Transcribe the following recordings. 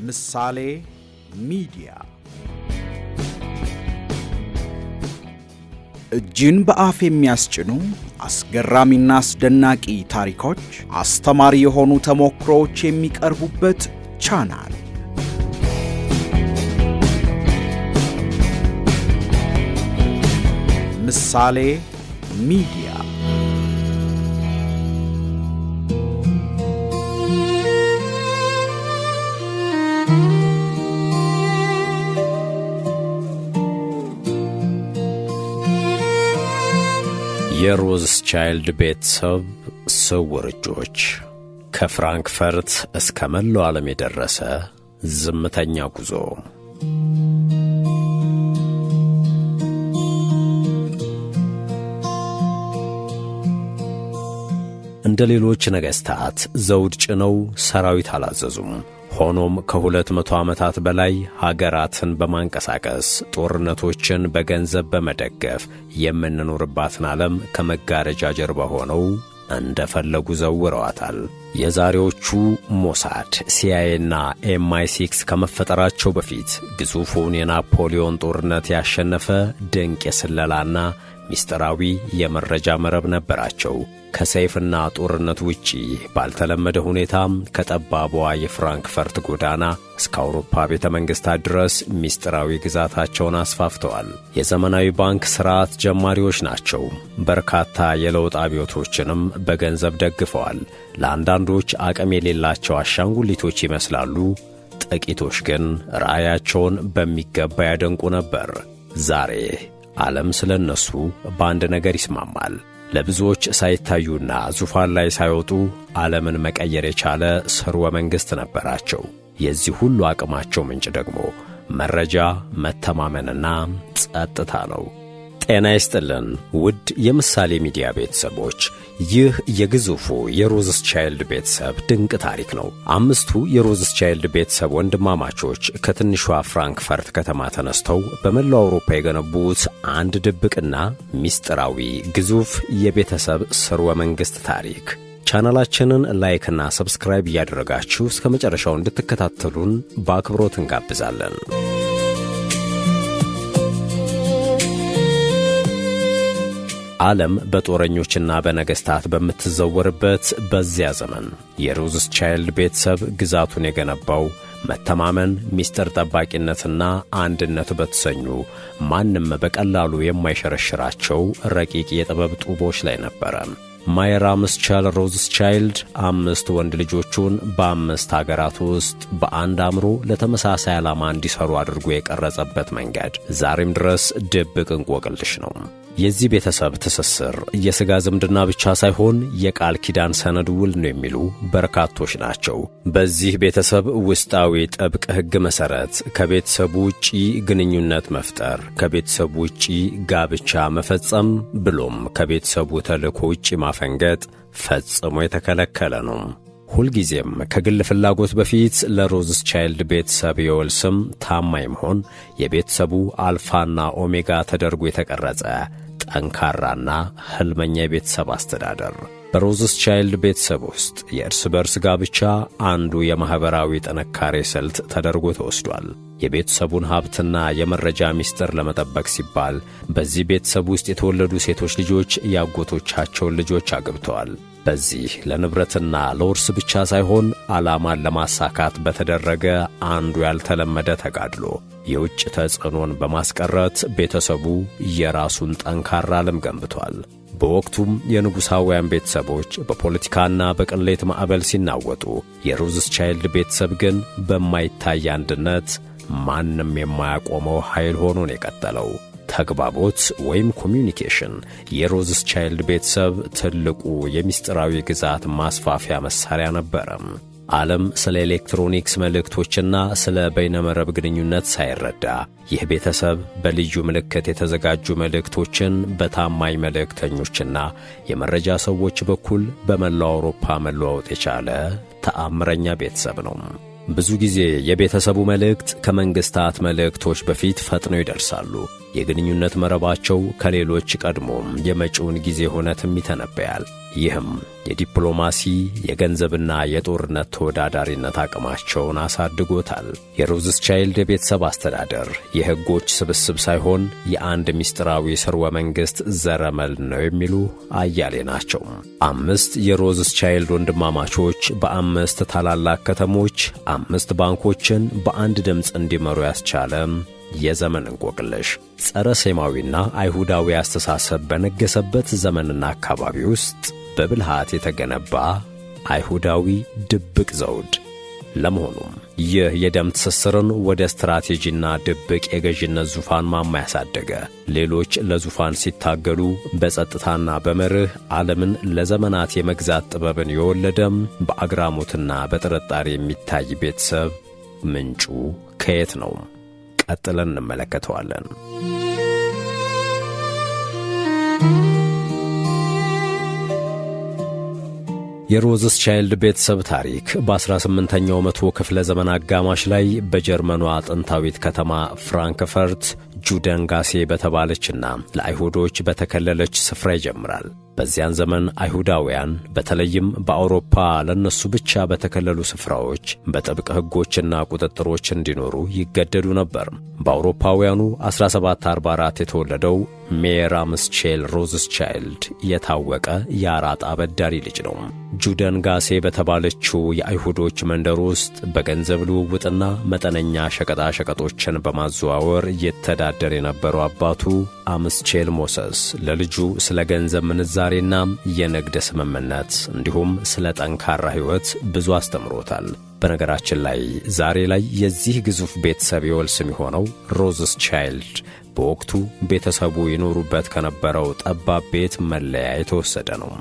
ምሳሌ ሚዲያ እጅን በአፍ የሚያስጭኑ አስገራሚና አስደናቂ ታሪኮች፣ አስተማሪ የሆኑ ተሞክሮዎች የሚቀርቡበት ቻናል ምሳሌ ሚዲያ። የሮዝቻይልድ ቤተሰብ ስውር እጆች፣ ከፍራንክፈርት እስከ መላው ዓለም የደረሰ ዝምተኛ ጉዞ። እንደ ሌሎች ነገሥታት ዘውድ ጭነው ሰራዊት አላዘዙም። ሆኖም ከ200 ዓመታት በላይ ሀገራትን በማንቀሳቀስ ጦርነቶችን በገንዘብ በመደገፍ የምንኖርባትን ዓለም ከመጋረጃ ጀርባ ሆነው እንደፈለጉ ዘውረዋታል። የዛሬዎቹ ሞሳድ፣ ሲአይኤና MI6 ከመፈጠራቸው በፊት ግዙፉን የናፖሊዮን ጦርነት ያሸነፈ ድንቅ የስለላና ሚስጥራዊ የመረጃ መረብ ነበራቸው። ከሰይፍና ጦርነት ውጪ ባልተለመደ ሁኔታም ከጠባቧ የፍራንክፈርት ጎዳና እስከ አውሮፓ ቤተ መንግሥታት ድረስ ሚስጥራዊ ግዛታቸውን አስፋፍተዋል። የዘመናዊ ባንክ ሥርዓት ጀማሪዎች ናቸው። በርካታ የለውጥ አብዮቶችንም በገንዘብ ደግፈዋል። ለአንዳንዶች አቅም የሌላቸው አሻንጉሊቶች ይመስላሉ። ጥቂቶች ግን ራእያቸውን በሚገባ ያደንቁ ነበር። ዛሬ ዓለም ስለ እነሱ በአንድ ነገር ይስማማል። ለብዙዎች ሳይታዩና ዙፋን ላይ ሳይወጡ ዓለምን መቀየር የቻለ ሥርወ መንግሥት ነበራቸው። የዚህ ሁሉ አቅማቸው ምንጭ ደግሞ መረጃ፣ መተማመንና ጸጥታ ነው። ጤና ይስጥልን ውድ የምሳሌ ሚዲያ ቤተሰቦች፣ ይህ የግዙፉ የሮዝቻይልድ ቤተሰብ ድንቅ ታሪክ ነው። 5ቱ የሮዝቻይልድ ቤተሰብ ወንድማማቾች ከትንሿ ፍራንክፈርት ከተማ ተነስተው በመላው አውሮፓ የገነቡት አንድ ድብቅና ሚስጥራዊ ግዙፍ የቤተሰብ ሥርወ መንግሥት ታሪክ። ቻናላችንን ላይክና ሰብስክራይብ እያደረጋችሁ እስከ መጨረሻው እንድትከታተሉን በአክብሮት እንጋብዛለን። ዓለም በጦረኞችና በነገሥታት በምትዘወርበት በዚያ ዘመን የሮዝቻይልድ ቤተሰብ ግዛቱን የገነባው መተማመን፣ ሚስጥር ጠባቂነትና አንድነት በተሰኙ ማንም በቀላሉ የማይሸረሽራቸው ረቂቅ የጥበብ ጡቦች ላይ ነበረ። ማየር አምስቻል ሮዝቻይልድ 5 ወንድ ልጆቹን በ5 አገራት ውስጥ በአንድ አምሮ ለተመሳሳይ ዓላማ እንዲሰሩ አድርጎ የቀረጸበት መንገድ ዛሬም ድረስ ድብቅ እንቆቅልሽ ነው። የዚህ ቤተሰብ ትስስር የሥጋ ዝምድና ብቻ ሳይሆን የቃል ኪዳን ሰነድ ውል ነው የሚሉ በርካቶች ናቸው። በዚህ ቤተሰብ ውስጣዊ ጥብቅ ሕግ መሠረት ከቤተሰቡ ውጪ ግንኙነት መፍጠር፣ ከቤተሰቡ ውጪ ጋብቻ መፈጸም ብሎም ከቤተሰቡ ተልእኮ ውጪ ማፈንገጥ ፈጽሞ የተከለከለ ነው። ሁልጊዜም ከግል ፍላጎት በፊት ለሮዝቻይልድ ቤተሰብ የወል ስም ታማኝ መሆን የቤተሰቡ አልፋና ኦሜጋ ተደርጎ የተቀረጸ ጠንካራና ሕልመኛ የቤተሰብ አስተዳደር። በሮዝቻይልድ ቤተሰብ ውስጥ የእርስ በርስ ጋብቻ አንዱ የማኅበራዊ ጥንካሬ ስልት ተደርጎ ተወስዷል። የቤተሰቡን ሀብትና የመረጃ ሚስጥር ለመጠበቅ ሲባል በዚህ ቤተሰብ ውስጥ የተወለዱ ሴቶች ልጆች የአጎቶቻቸውን ልጆች አግብተዋል። በዚህ ለንብረትና ለውርስ ብቻ ሳይሆን ዓላማን ለማሳካት በተደረገ አንዱ ያልተለመደ ተጋድሎ የውጭ ተጽዕኖን በማስቀረት ቤተሰቡ የራሱን ጠንካራ ዓለም ገንብቷል። በወቅቱም የንጉሣውያን ቤተሰቦች በፖለቲካና በቅሌት ማዕበል ሲናወጡ፣ የሮዝቻይልድ ቤተሰብ ግን በማይታይ አንድነት ማንም የማያቆመው ኃይል ሆኖ ነው የቀጠለው። ተግባቦት ወይም ኮሚዩኒኬሽን የሮዝቻይልድ ቤተሰብ ትልቁ የሚስጥራዊ ግዛት ማስፋፊያ መሳሪያ ነበረ። ዓለም ስለ ኤሌክትሮኒክስ መልእክቶችና ስለ በይነመረብ ግንኙነት ሳይረዳ ይህ ቤተሰብ በልዩ ምልክት የተዘጋጁ መልእክቶችን በታማኝ መልእክተኞችና የመረጃ ሰዎች በኩል በመላው አውሮፓ መለዋወጥ የቻለ ተአምረኛ ቤተሰብ ነው። ብዙ ጊዜ የቤተሰቡ መልእክት ከመንግሥታት መልእክቶች በፊት ፈጥነው ይደርሳሉ። የግንኙነት መረባቸው ከሌሎች ቀድሞም የመጪውን ጊዜ ሁነትም ይተነበያል። ይህም የዲፕሎማሲ የገንዘብና የጦርነት ተወዳዳሪነት አቅማቸውን አሳድጎታል። የሮዝስቻይልድ የቤተሰብ አስተዳደር የሕጎች ስብስብ ሳይሆን የአንድ ምስጢራዊ ሥርወ መንግሥት ዘረመል ነው የሚሉ አያሌ ናቸው። 5 የሮዝስቻይልድ ወንድማማቾች በ5 ታላላቅ ከተሞች 5 ባንኮችን በአንድ ድምፅ እንዲመሩ ያስቻለ የዘመን እንቆቅልሽ፣ ጸረ ሴማዊና አይሁዳዊ አስተሳሰብ በነገሰበት ዘመንና አካባቢ ውስጥ በብልሃት የተገነባ አይሁዳዊ ድብቅ ዘውድ። ለመሆኑም ይህ የደም ትስስርን ወደ ስትራቴጂና ድብቅ የገዥነት ዙፋን ማማ ያሳደገ፣ ሌሎች ለዙፋን ሲታገሉ በጸጥታና በመርህ ዓለምን ለዘመናት የመግዛት ጥበብን የወለደም በአግራሞትና በጥርጣሬ የሚታይ ቤተሰብ ምንጩ ከየት ነው? ቀጥለን እንመለከተዋለን። የሮዝስቻይልድ ቤተሰብ ታሪክ በ18ኛው መቶ ክፍለ ዘመን አጋማሽ ላይ በጀርመኗ ጥንታዊት ከተማ ፍራንክፈርት ጁደንጋሴ በተባለችና ለአይሁዶች በተከለለች ስፍራ ይጀምራል። በዚያን ዘመን አይሁዳውያን በተለይም በአውሮፓ ለነሱ ብቻ በተከለሉ ስፍራዎች በጥብቅ ሕጎችና ቁጥጥሮች እንዲኖሩ ይገደዱ ነበር። በአውሮፓውያኑ 1744 የተወለደው ሜየር አምስቼል ሮዝስቻይልድ የታወቀ የአራጣ አበዳሪ ልጅ ነው። ጁደንጋሴ በተባለችው የአይሁዶች መንደር ውስጥ በገንዘብ ልውውጥና መጠነኛ ሸቀጣሸቀጦችን በማዘዋወር የተዳደር የነበረው አባቱ አምስቼል ሞሰስ ለልጁ ስለ ገንዘብ ምንዛሬና የንግድ ስምምነት እንዲሁም ስለ ጠንካራ ሕይወት ብዙ አስተምሮታል። በነገራችን ላይ ዛሬ ላይ የዚህ ግዙፍ ቤተሰብ የወል ስም የሆነው ሮዝስቻይልድ በወቅቱ ቤተሰቡ ይኖሩበት ከነበረው ጠባብ ቤት መለያ የተወሰደ ነው።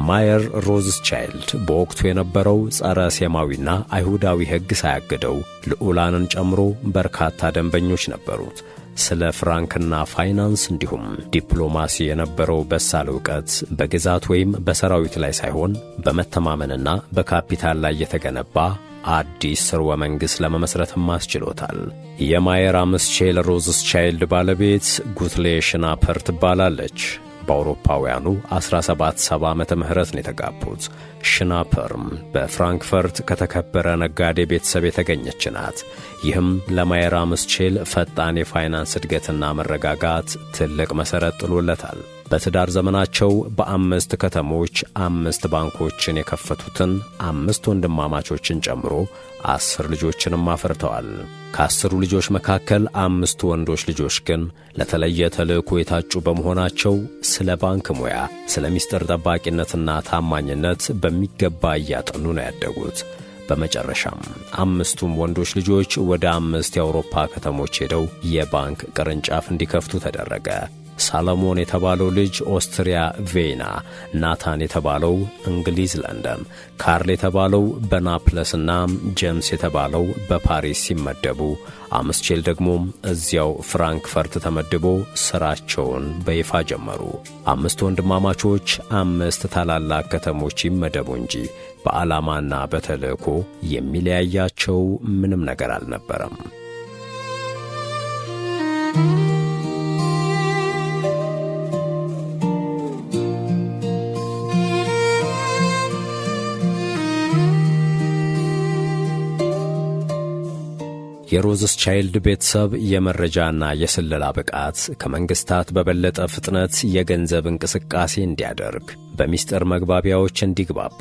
ማየር ሮዝስቻይልድ በወቅቱ የነበረው ጸረ ሴማዊና አይሁዳዊ ሕግ ሳያግደው ልዑላንን ጨምሮ በርካታ ደንበኞች ነበሩት። ስለ ፍራንክና ፋይናንስ እንዲሁም ዲፕሎማሲ የነበረው በሳል ዕውቀት በግዛት ወይም በሰራዊት ላይ ሳይሆን በመተማመንና በካፒታል ላይ የተገነባ አዲስ ሥርወ መንግሥት ለመመስረትም አስችሎታል። የማየር አምስቼል ሮዝስቻይልድ ባለቤት ጉትሌ ሽናፐር ትባላለች። በአውሮፓውያኑ 1770 ዓመተ ምህረት ነው የተጋቡት። ሽናፐርም በፍራንክፈርት ከተከበረ ነጋዴ ቤተሰብ የተገኘች ናት። ይህም ለማየር አምስቼል ፈጣን የፋይናንስ እድገትና መረጋጋት ትልቅ መሠረት ጥሎለታል። በትዳር ዘመናቸው በ5 ከተሞች 5 ባንኮችን የከፈቱትን 5 ወንድማማቾችን ጨምሮ 10 ልጆችንም አፍርተዋል። ከ10ሩ ልጆች መካከል 5 ወንዶች ልጆች ግን ለተለየ ተልእኮ የታጩ በመሆናቸው ስለ ባንክ ሙያ፣ ስለ ምስጢር ጠባቂነትና ታማኝነት በሚገባ እያጠኑ ነው ያደጉት። በመጨረሻም 5ቱም ወንዶች ልጆች ወደ 5 የአውሮፓ ከተሞች ሄደው የባንክ ቅርንጫፍ እንዲከፍቱ ተደረገ። ሳሎሞን የተባለው ልጅ ኦስትሪያ ቬና፣ ናታን የተባለው እንግሊዝ ለንደን፣ ካርል የተባለው በናፕለስና ጄምስ የተባለው በፓሪስ ሲመደቡ አምስቼል ደግሞ እዚያው ፍራንክፈርት ተመድቦ ሥራቸውን በይፋ ጀመሩ። 5 ወንድማማቾች 5 ታላላቅ ከተሞች ይመደቡ እንጂ በዓላማና በተልእኮ የሚለያያቸው ምንም ነገር አልነበረም። የሮዝስቻይልድ ቤተሰብ የመረጃና የስለላ ብቃት ከመንግስታት በበለጠ ፍጥነት የገንዘብ እንቅስቃሴ እንዲያደርግ፣ በሚስጥር መግባቢያዎች እንዲግባባ፣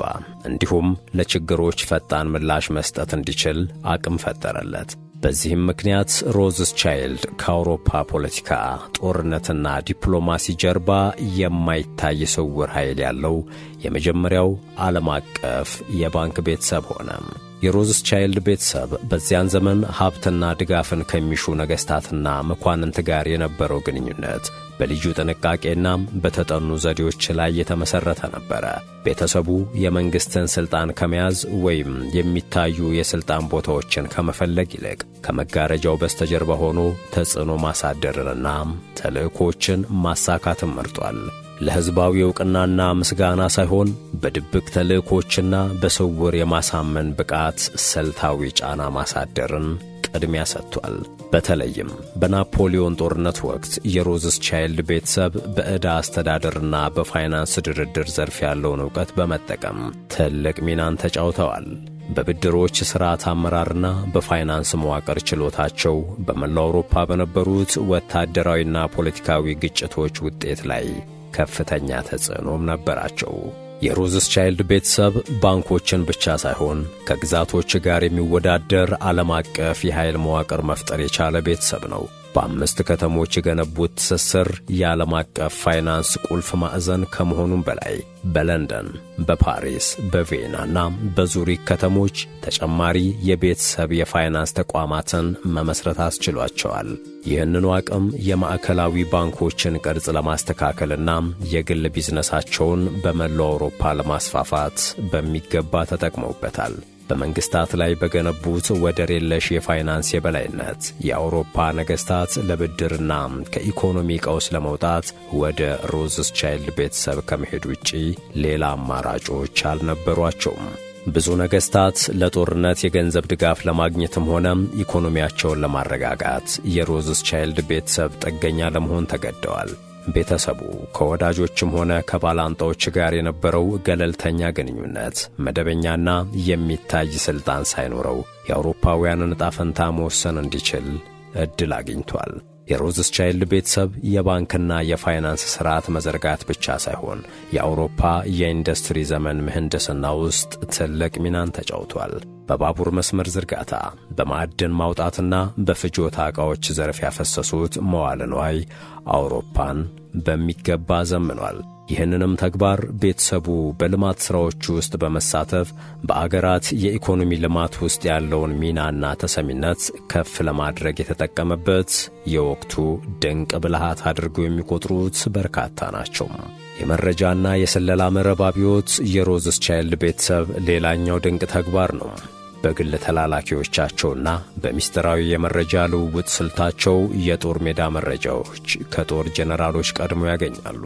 እንዲሁም ለችግሮች ፈጣን ምላሽ መስጠት እንዲችል አቅም ፈጠረለት። በዚህም ምክንያት ሮዝስቻይልድ ከአውሮፓ ፖለቲካ፣ ጦርነትና ዲፕሎማሲ ጀርባ የማይታይ ስውር ኃይል ያለው የመጀመሪያው ዓለም አቀፍ የባንክ ቤተሰብ ሆነ። የሮዝስቻይልድ ቤተሰብ በዚያን ዘመን ሀብትና ድጋፍን ከሚሹ ነገሥታትና መኳንንት ጋር የነበረው ግንኙነት በልዩ ጥንቃቄና በተጠኑ ዘዴዎች ላይ የተመሠረተ ነበረ። ቤተሰቡ የመንግሥትን ሥልጣን ከመያዝ ወይም የሚታዩ የሥልጣን ቦታዎችን ከመፈለግ ይልቅ ከመጋረጃው በስተጀርባ ሆኖ ተጽዕኖ ማሳደርንና ተልእኮችን ማሳካትን መርጧል። ለሕዝባዊ ዕውቅናና ምስጋና ሳይሆን በድብቅ ተልእኮችና በስውር የማሳመን ብቃት ስልታዊ ጫና ማሳደርን ቅድሚያ ሰጥቷል። በተለይም በናፖሊዮን ጦርነት ወቅት የሮዝስቻይልድ ቤተሰብ በዕዳ አስተዳደርና በፋይናንስ ድርድር ዘርፍ ያለውን ዕውቀት በመጠቀም ትልቅ ሚናን ተጫውተዋል። በብድሮች ሥርዓት አመራርና በፋይናንስ መዋቅር ችሎታቸው በመላው አውሮፓ በነበሩት ወታደራዊና ፖለቲካዊ ግጭቶች ውጤት ላይ ከፍተኛ ተጽዕኖም ነበራቸው። የሮዝስቻይልድ ቤተሰብ ባንኮችን ብቻ ሳይሆን ከግዛቶች ጋር የሚወዳደር ዓለም አቀፍ የኃይል መዋቅር መፍጠር የቻለ ቤተሰብ ነው። በ5 ከተሞች የገነቡት ትስስር የዓለም አቀፍ ፋይናንስ ቁልፍ ማዕዘን ከመሆኑም በላይ በለንደን፣ በፓሪስ፣ በቪየናና በዙሪክ ከተሞች ተጨማሪ የቤተሰብ የፋይናንስ ተቋማትን መመስረት አስችሏቸዋል። ይህንኑ አቅም የማዕከላዊ ባንኮችን ቅርጽ ለማስተካከልና የግል ቢዝነሳቸውን በመላው አውሮፓ ለማስፋፋት በሚገባ ተጠቅመውበታል። በመንግስታት ላይ በገነቡት ወደር የለሽ የፋይናንስ የበላይነት የአውሮፓ ነገስታት ለብድርና ከኢኮኖሚ ቀውስ ለመውጣት ወደ ሮዝስቻይልድ ቤተሰብ ከመሄድ ውጪ ሌላ አማራጮች አልነበሯቸውም። ብዙ ነገስታት ለጦርነት የገንዘብ ድጋፍ ለማግኘትም ሆነ ኢኮኖሚያቸውን ለማረጋጋት የሮዝስቻይልድ ቤተሰብ ጥገኛ ለመሆን ተገደዋል። ቤተሰቡ ከወዳጆችም ሆነ ከባላንጣዎች ጋር የነበረው ገለልተኛ ግንኙነት መደበኛና የሚታይ ሥልጣን ሳይኖረው የአውሮፓውያንን ዕጣ ፈንታ መወሰን እንዲችል ዕድል አግኝቷል። የሮዝስቻይልድ ቤተሰብ የባንክና የፋይናንስ ሥርዓት መዘርጋት ብቻ ሳይሆን የአውሮፓ የኢንዱስትሪ ዘመን ምህንድስና ውስጥ ትልቅ ሚናን ተጫውቷል። በባቡር መስመር ዝርጋታ፣ በማዕድን ማውጣትና በፍጆታ ዕቃዎች ዘርፍ ያፈሰሱት መዋዕለ ንዋይ አውሮፓን በሚገባ ዘምኗል። ይህንንም ተግባር ቤተሰቡ በልማት ሥራዎች ውስጥ በመሳተፍ በአገራት የኢኮኖሚ ልማት ውስጥ ያለውን ሚናና ተሰሚነት ከፍ ለማድረግ የተጠቀመበት የወቅቱ ድንቅ ብልሃት አድርገው የሚቆጥሩት በርካታ ናቸው። የመረጃና የስለላ መረብ አብዮት የሮዝስቻይልድ ቤተሰብ ሌላኛው ድንቅ ተግባር ነው። በግል ተላላኪዎቻቸውና በሚስጥራዊ የመረጃ ልውውጥ ስልታቸው የጦር ሜዳ መረጃዎች ከጦር ጄኔራሎች ቀድሞ ያገኛሉ።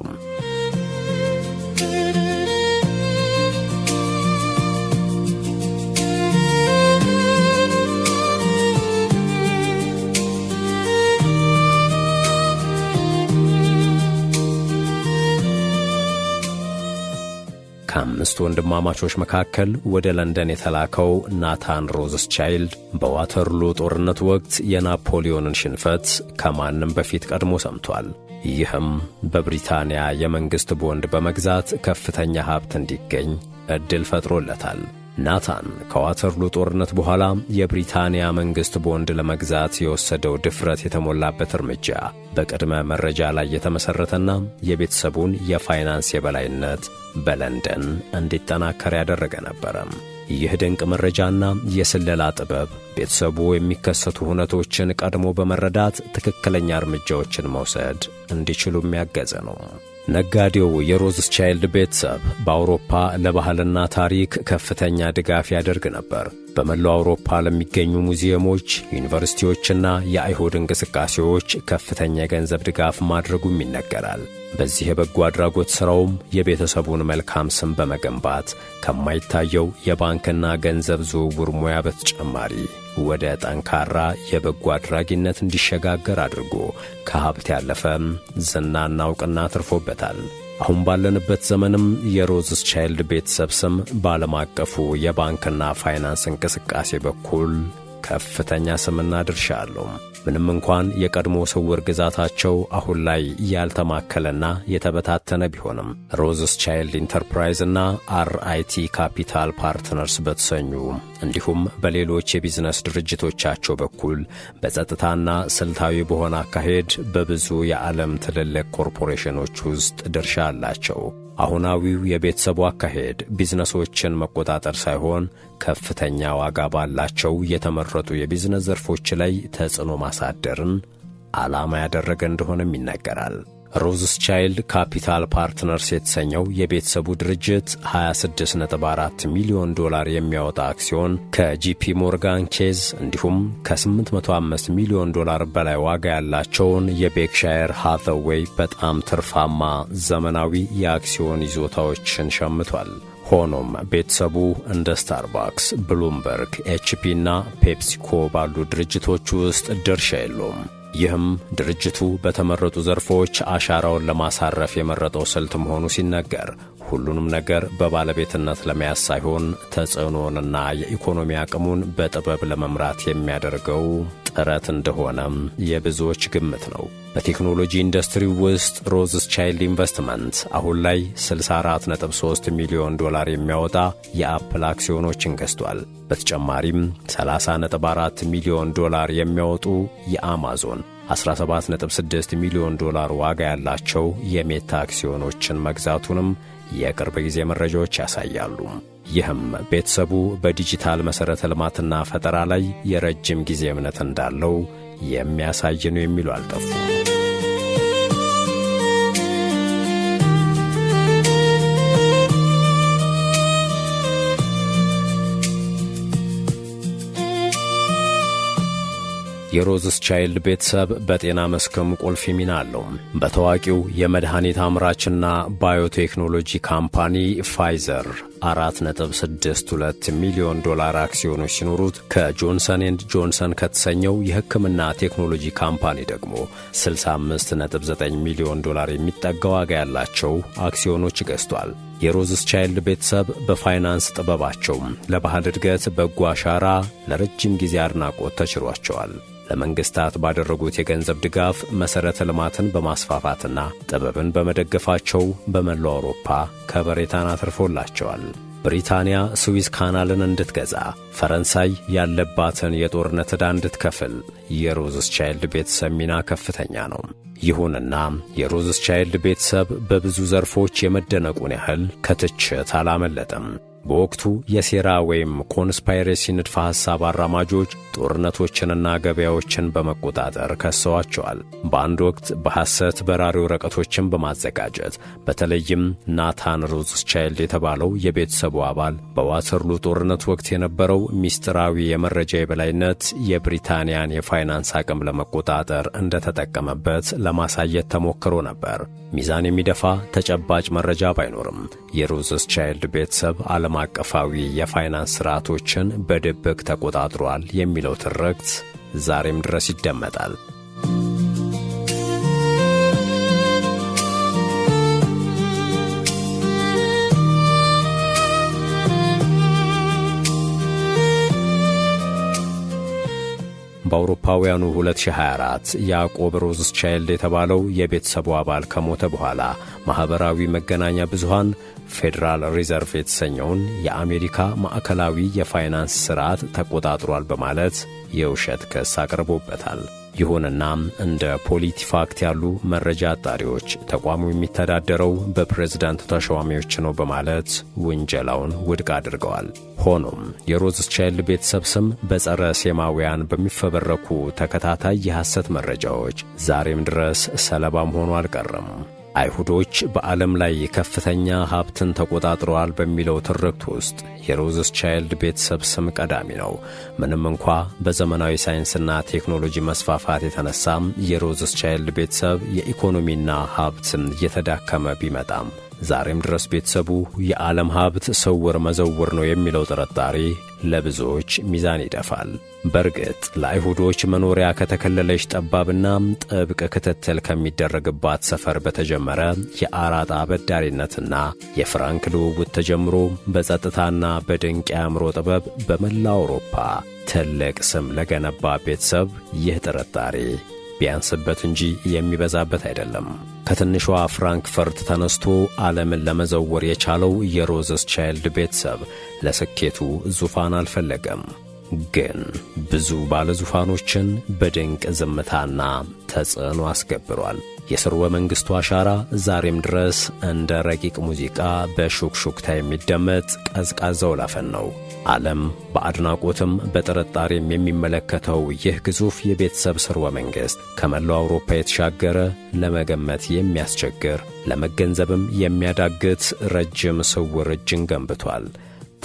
ከአምስት ወንድማማቾች መካከል ወደ ለንደን የተላከው ናታን ሮዝስቻይልድ በዋተርሉ ጦርነት ወቅት የናፖሊዮንን ሽንፈት ከማንም በፊት ቀድሞ ሰምቷል። ይህም በብሪታንያ የመንግሥት ቦንድ በመግዛት ከፍተኛ ሀብት እንዲገኝ ዕድል ፈጥሮለታል። ናታን ከዋተርሉ ጦርነት በኋላ የብሪታንያ መንግሥት ቦንድ ለመግዛት የወሰደው ድፍረት የተሞላበት እርምጃ በቅድመ መረጃ ላይ የተመሠረተና የቤተሰቡን የፋይናንስ የበላይነት በለንደን እንዲጠናከር ያደረገ ነበረ። ይህ ድንቅ መረጃና የስለላ ጥበብ ቤተሰቡ የሚከሰቱ ሁነቶችን ቀድሞ በመረዳት ትክክለኛ እርምጃዎችን መውሰድ እንዲችሉም ያገዘ ነው። ነጋዴው የሮዝስቻይልድ ቤተሰብ በአውሮፓ ለባህልና ታሪክ ከፍተኛ ድጋፍ ያደርግ ነበር። በመላው አውሮፓ ለሚገኙ ሙዚየሞች፣ ዩኒቨርሲቲዎችና የአይሁድ እንቅስቃሴዎች ከፍተኛ የገንዘብ ድጋፍ ማድረጉም ይነገራል። በዚህ የበጎ አድራጎት ሥራውም የቤተሰቡን መልካም ስም በመገንባት ከማይታየው የባንክና ገንዘብ ዝውውር ሙያ በተጨማሪ ወደ ጠንካራ የበጎ አድራጊነት እንዲሸጋገር አድርጎ ከሀብት ያለፈም ዝናና ዕውቅና አትርፎበታል። አሁን ባለንበት ዘመንም የሮዝስቻይልድ ቤተሰብ ስም በዓለም አቀፉ የባንክና ፋይናንስ እንቅስቃሴ በኩል ከፍተኛ ስምና ድርሻ አለው። ምንም እንኳን የቀድሞ ስውር ግዛታቸው አሁን ላይ ያልተማከለና የተበታተነ ቢሆንም ሮዝስቻይልድ ኢንተርፕራይዝና አርአይቲ ካፒታል ፓርትነርስ በተሰኙ እንዲሁም በሌሎች የቢዝነስ ድርጅቶቻቸው በኩል በጸጥታና ስልታዊ በሆነ አካሄድ በብዙ የዓለም ትልልቅ ኮርፖሬሽኖች ውስጥ ድርሻ አላቸው። አሁናዊው የቤተሰቡ አካሄድ ቢዝነሶችን መቆጣጠር ሳይሆን ከፍተኛ ዋጋ ባላቸው የተመረጡ የቢዝነስ ዘርፎች ላይ ተጽዕኖ ማሳደርን ዓላማ ያደረገ እንደሆነም ይነገራል። ሮዝስቻይልድ ካፒታል ፓርትነርስ የተሰኘው የቤተሰቡ ድርጅት $26.4 ሚሊዮን የሚያወጣ አክሲዮን ከጂፒ ሞርጋን ኬዝ እንዲሁም ከ805 ሚሊዮን በላይ ዋጋ ያላቸውን የቤክሻየር ሃተዌይ በጣም ትርፋማ ዘመናዊ የአክሲዮን ይዞታዎችን ሸምቷል። ሆኖም ቤተሰቡ እንደ ስታርባክስ፣ ብሉምበርግ፣ ኤችፒ እና ፔፕሲኮ ባሉ ድርጅቶች ውስጥ ድርሻ የለውም። ይህም ድርጅቱ በተመረጡ ዘርፎች አሻራውን ለማሳረፍ የመረጠው ስልት መሆኑ ሲነገር ሁሉንም ነገር በባለቤትነት ለመያዝ ሳይሆን ተጽዕኖንና የኢኮኖሚ አቅሙን በጥበብ ለመምራት የሚያደርገው ጥረት እንደሆነም የብዙዎች ግምት ነው። በቴክኖሎጂ ኢንዱስትሪ ውስጥ ሮዝስቻይልድ ኢንቨስትመንት አሁን ላይ $64.3 ሚሊዮን የሚያወጣ የአፕል አክሲዮኖችን ገዝቷል። በተጨማሪም $30.4 ሚሊዮን የሚያወጡ የአማዞን፣ $17.6 ሚሊዮን ዋጋ ያላቸው የሜታ አክሲዮኖችን መግዛቱንም የቅርብ ጊዜ መረጃዎች ያሳያሉ። ይህም ቤተሰቡ በዲጂታል መሠረተ ልማትና ፈጠራ ላይ የረጅም ጊዜ እምነት እንዳለው የሚያሳይ ነው የሚሉ አልጠፉም። የሮዝስቻይልድ ቤተሰብ በጤና መስክም ቁልፍ ሚና አለው። በታዋቂው የመድኃኒት አምራችና ባዮቴክኖሎጂ ካምፓኒ ፋይዘር $4.62 ሚሊዮን አክሲዮኖች ሲኖሩት ከጆንሰን ኤንድ ጆንሰን ከተሰኘው የሕክምና ቴክኖሎጂ ካምፓኒ ደግሞ $65.9 ሚሊዮን የሚጠጋ ዋጋ ያላቸው አክሲዮኖች ገዝቷል። የሮዝስቻይልድ ቤተሰብ በፋይናንስ ጥበባቸው ለባህል እድገት በጎ አሻራ ለረጅም ጊዜ አድናቆት ተችሯቸዋል። ለመንግስታት ባደረጉት የገንዘብ ድጋፍ መሠረተ ልማትን በማስፋፋትና ጥበብን በመደገፋቸው በመላው አውሮፓ ከበሬታን አትርፎላቸዋል። ብሪታንያ ስዊዝ ካናልን እንድትገዛ፣ ፈረንሳይ ያለባትን የጦርነት ዕዳ እንድትከፍል የሮዝስቻይልድ ቤተሰብ ሚና ከፍተኛ ነው። ይሁንና የሮዝስቻይልድ ቤተሰብ በብዙ ዘርፎች የመደነቁን ያህል ከትችት አላመለጠም። በወቅቱ የሴራ ወይም ኮንስፓይሬሲ ንድፈ ሐሳብ አራማጆች ጦርነቶችንና ገበያዎችን በመቆጣጠር ከሰዋቸዋል። በአንድ ወቅት በሐሰት በራሪ ወረቀቶችን በማዘጋጀት በተለይም ናታን ሮዝስቻይልድ የተባለው የቤተሰቡ አባል በዋተርሉ ጦርነት ወቅት የነበረው ሚስጥራዊ የመረጃ የበላይነት የብሪታንያን የፋይናንስ አቅም ለመቆጣጠር እንደተጠቀመበት ለማሳየት ተሞክሮ ነበር። ሚዛን የሚደፋ ተጨባጭ መረጃ ባይኖርም የሮዝስቻይልድ ቤተሰብ ዓለም አቀፋዊ የፋይናንስ ሥርዓቶችን በድብቅ ተቆጣጥሯል የሚለው ትርክት ዛሬም ድረስ ይደመጣል። በአውሮፓውያኑ 2024 ያዕቆብ ሮዝስቻይልድ የተባለው የቤተሰቡ አባል ከሞተ በኋላ ማኅበራዊ መገናኛ ብዙሃን ፌዴራል ሪዘርቭ የተሰኘውን የአሜሪካ ማዕከላዊ የፋይናንስ ሥርዓት ተቆጣጥሯል በማለት የውሸት ክስ አቅርቦበታል። ይሁንና እንደ ፖሊቲፋክት ያሉ መረጃ አጣሪዎች ተቋሙ የሚተዳደረው በፕሬዝዳንት ተሿሚዎች ነው በማለት ውንጀላውን ውድቅ አድርገዋል። ሆኖም የሮዝስቻይልድ ቤተሰብ ስም በጸረ ሴማውያን በሚፈበረኩ ተከታታይ የሐሰት መረጃዎች ዛሬም ድረስ ሰለባም ሆኖ አልቀረም። አይሁዶች በዓለም ላይ ከፍተኛ ሀብትን ተቆጣጥረዋል በሚለው ትርክት ውስጥ የሮዝስቻይልድ ቤተሰብ ስም ቀዳሚ ነው። ምንም እንኳ በዘመናዊ ሳይንስና ቴክኖሎጂ መስፋፋት የተነሳም የሮዝስቻይልድ ቤተሰብ የኢኮኖሚና ሀብትን እየተዳከመ ቢመጣም ዛሬም ድረስ ቤተሰቡ የዓለም ሀብት ስውር መዘውር ነው የሚለው ጥርጣሬ ለብዙዎች ሚዛን ይደፋል። በርግጥ ለአይሁዶች መኖሪያ ከተከለለች ጠባብና ጥብቅ ክትትል ከሚደረግባት ሰፈር በተጀመረ የአራጣ አበዳሪነትና የፍራንክ ልውውጥ ተጀምሮ በጸጥታና በድንቅ የአእምሮ ጥበብ በመላው አውሮፓ ትልቅ ስም ለገነባ ቤተሰብ ይህ ጥርጣሬ ቢያንስበት እንጂ የሚበዛበት አይደለም። ከትንሿ ፍራንክፈርት ተነስቶ ዓለምን ለመዘወር የቻለው የሮዝስቻይልድ ቤተሰብ ለስኬቱ ዙፋን አልፈለገም። ግን ብዙ ባለዙፋኖችን በድንቅ ዝምታና ተጽዕኖ አስገብሯል። የሥርወ መንግሥቱ አሻራ ዛሬም ድረስ እንደ ረቂቅ ሙዚቃ በሹክሹክታ የሚደመጥ ቀዝቃዛው ላፈን ነው። ዓለም በአድናቆትም በጥርጣሬም የሚመለከተው ይህ ግዙፍ የቤተሰብ ሥርወ መንግሥት ከመላው አውሮፓ የተሻገረ፣ ለመገመት የሚያስቸግር፣ ለመገንዘብም የሚያዳግት ረጅም ስውር እጅን ገንብቷል።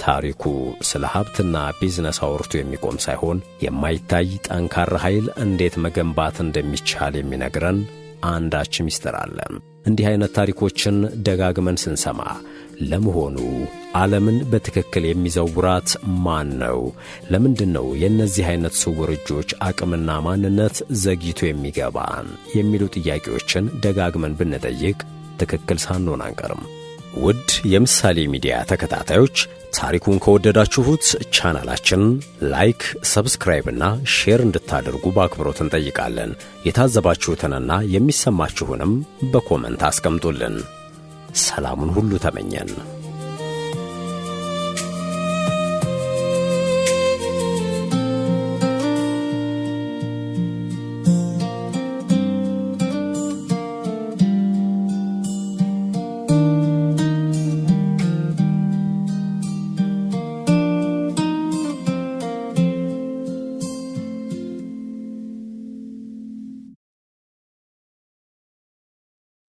ታሪኩ ስለ ሀብትና ቢዝነስ አውርቶ የሚቆም ሳይሆን የማይታይ ጠንካራ ኃይል እንዴት መገንባት እንደሚቻል የሚነግረን አንዳች ምስጢር አለ። እንዲህ አይነት ታሪኮችን ደጋግመን ስንሰማ ለመሆኑ ዓለምን በትክክል የሚዘውራት ማን ነው? ለምንድነው የእነዚህ አይነት ስውር እጆች አቅምና ማንነት ዘግይቶ የሚገባን? የሚሉ ጥያቄዎችን ደጋግመን ብንጠይቅ ትክክል ሳንሆን አንቀርም። ውድ የምሳሌ ሚዲያ ተከታታዮች ታሪኩን ከወደዳችሁት ቻናላችን ላይክ፣ ሰብስክራይብ እና ሼር እንድታደርጉ በአክብሮት እንጠይቃለን። የታዘባችሁትንና የሚሰማችሁንም በኮመንት አስቀምጡልን። ሰላሙን ሁሉ ተመኘን።